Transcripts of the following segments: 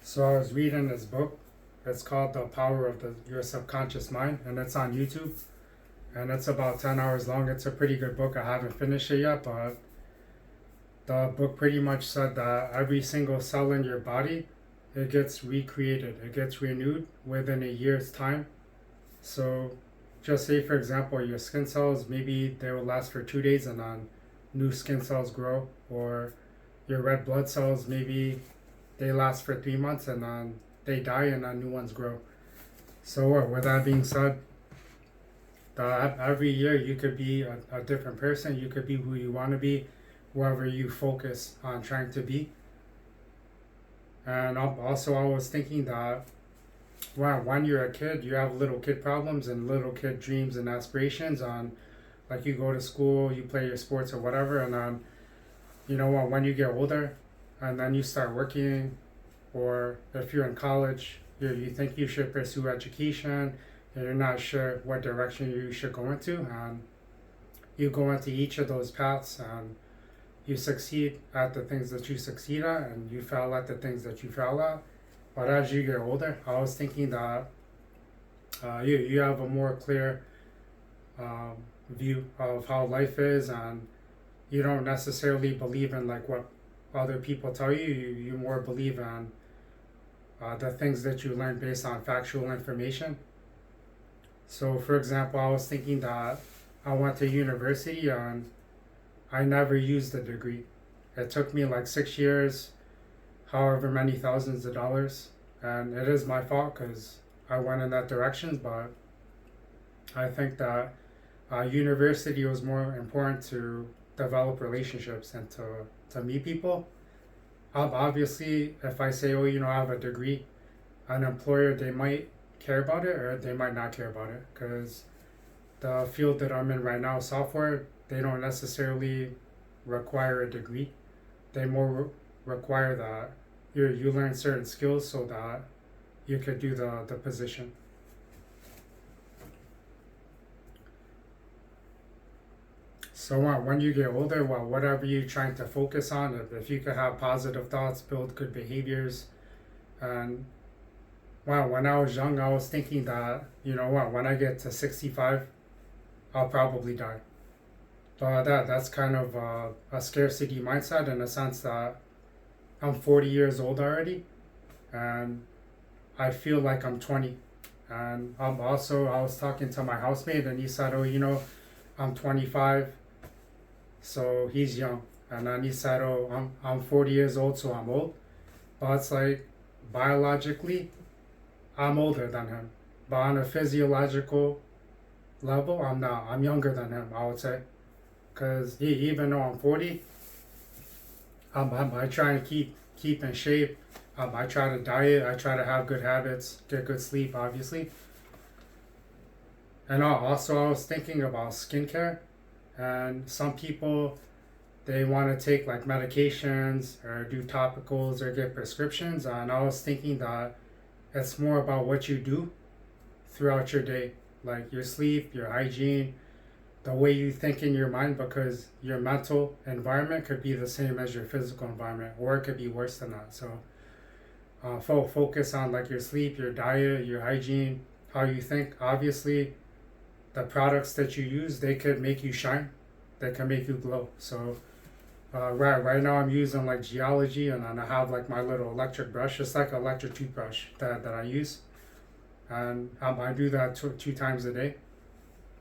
So I was reading this book. It's called The Power of Your Subconscious Mind, and it's on YouTube. And it's about 10 hours long. It's a pretty good book. I haven't finished it yet, but the book pretty much said that every single cell in your body, it gets recreated. It gets renewed within a year's time. So just say, for example, your skin cells, maybe they will last for 2 days and then new skin cells grow. Or your red blood cells, maybe they last for 3 months and then they die and then new ones grow. So with that being said, that every year you could be a different person. You could be who you want to be, whoever you focus on trying to be. And also I was thinking that when you're a kid, you have little kid problems and little kid dreams and aspirations on, like, you go to school, you play your sports or whatever, and then when you get older and then you start working, or if you're in college, you think you should pursue education and you're not sure what direction you should go into, and you go into each of those paths and you succeed at the things that you succeed at and you fail at the things that you fail at. But as you get older, I was thinking that you have a more clear view of how life is, and you don't necessarily believe in like what other people tell you. You more believe in the things that you learn based on factual information. So for example, I was thinking that I went to university and I never used the degree. It took me like 6 years, however many thousands of dollars, and it is my fault because I went in that direction. But I think that university was more important to develop relationships and to meet people. Obviously, if I say, I have a degree, an employer, they might care about it or they might not care about it, because the field that I'm in right now, software, they don't necessarily require a degree. They more require that you learn certain skills so that you could do the position. So when you get older, whatever you're trying to focus on, if you could have positive thoughts, build good behaviors. And when I was young, I was thinking that, when I get to 65, I'll probably die. But that's kind of a scarcity mindset, in the sense that I'm 40 years old already, and I feel like I'm 20. And I was talking to my housemate, and he said, I'm 25, so he's young. And then he said, I'm 40 years old, so I'm old. But it's like, biologically, I'm older than him. But on a physiological level, I'm not. I'm younger than him, I would say. Because even though I'm 40, I try and keep in shape. I try to diet. I try to have good habits, get good sleep, obviously. And also, I was thinking about skincare. And some people, they want to take like medications or do topicals or get prescriptions. And I was thinking that it's more about what you do throughout your day, like your sleep, your hygiene, the way you think in your mind, because your mental environment could be the same as your physical environment, or it could be worse than that. So focus on like your sleep, your diet, your hygiene, how you think. Obviously, the products that you use, they could make you shine, they can make you glow. So right now I'm using like geology, and then I have like my little electric brush. It's like an electric toothbrush that I use, and I do that two times a day.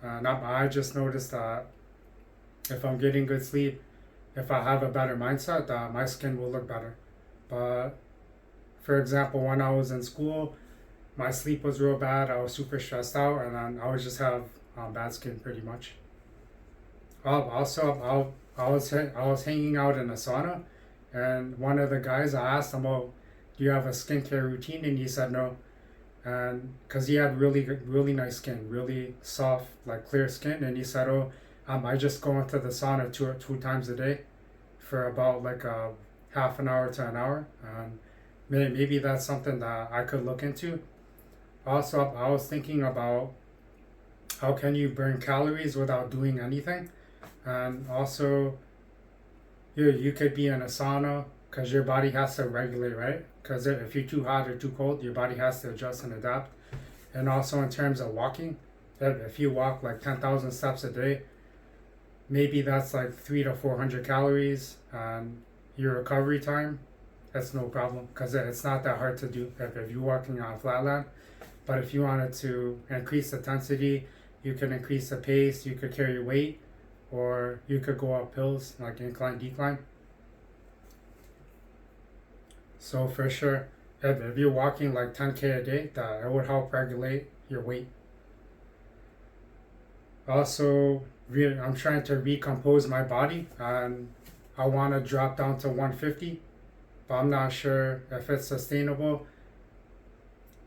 And I just noticed that if I'm getting good sleep, if I have a better mindset, that my skin will look better. But for example, when I was in school, my sleep was real bad. I was super stressed out, and then I would just have bad skin pretty much. Also, I was hanging out in a sauna, and one of the guys, I asked him, "Oh, do you have a skincare routine?" And he said no. And because he had really nice skin, really soft, like clear skin, and he said, I just go into the sauna two times a day for about like a half an hour to an hour, and maybe that's something that I could look into. Also, I was thinking about how can you burn calories without doing anything, and also you could be in a sauna because your body has to regulate, right? because if you're too hot or too cold, your body has to adjust and adapt. And also in terms of walking, if you walk like 10,000 steps a day, maybe that's like 300 to 400 calories, and your recovery time, that's no problem because it's not that hard to do if you're walking on flatland. But if you wanted to increase the intensity, you can increase the pace, you could carry weight, or you could go up hills like incline, decline. So for sure, if you're walking like 10K a day, that it would help regulate your weight. Also, I'm trying to recompose my body, and I want to drop down to 150, but I'm not sure if it's sustainable.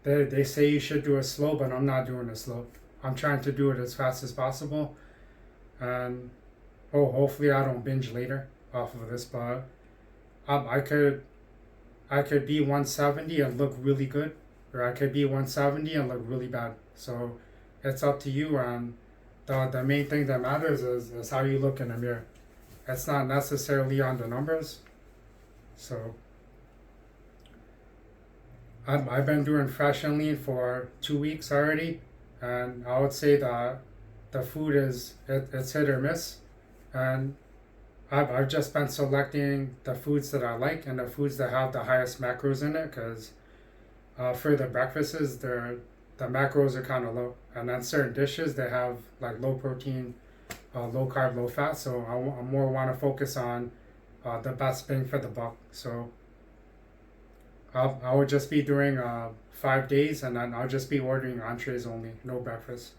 They say you should do it slow, but I'm not doing it slow. I'm trying to do it as fast as possible, and hopefully I don't binge later off of this. But I could be 170 and look really good, or I could be 170 and look really bad. So it's up to you. And the main thing that matters is how you look in the mirror. It's not necessarily on the numbers. So I've been doing Freshnlean for 2 weeks already, and I would say that the food it's hit or miss, and I've just been selecting the foods that I like and the foods that have the highest macros in it, because for the breakfasts, the macros are kind of low, and then certain dishes they have like low protein, low carb, low fat. So I more want to focus on the best bang for the buck. So I would just be doing 5 days, and then I'll just be ordering entrees only, no breakfast.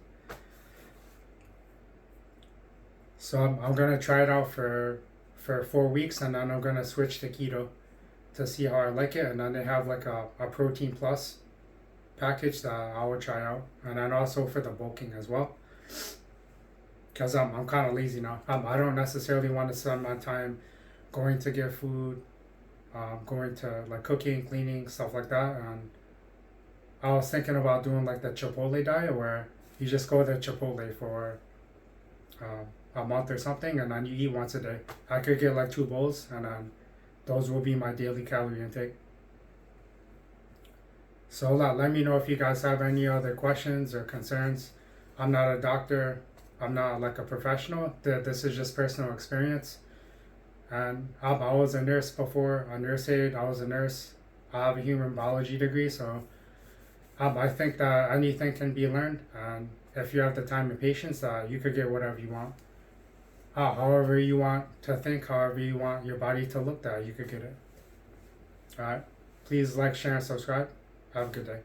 So I'm gonna try it out for 4 weeks, and then I'm gonna switch to keto to see how I like it. And then they have like a protein plus package that I would try out, and then also for the bulking as well, because I'm kind of lazy now. I don't necessarily want to spend my time going to get food, going to like cooking, cleaning, stuff like that. And I was thinking about doing like the Chipotle diet, where you just go to Chipotle for a month or something, and then you eat once a day. I could get like 2 bowls, and then those will be my daily calorie intake. So let me know if you guys have any other questions or concerns. I'm not a doctor. I'm not like a professional. This is just personal experience. And I was a nurse before, a nurse aide. I was a nurse. I have a human biology degree, so I think that anything can be learned. And if you have the time and patience, you could get whatever you want. However you want to think, however you want your body to look, that you could get it. Alright. Please like, share, and subscribe. Have a good day.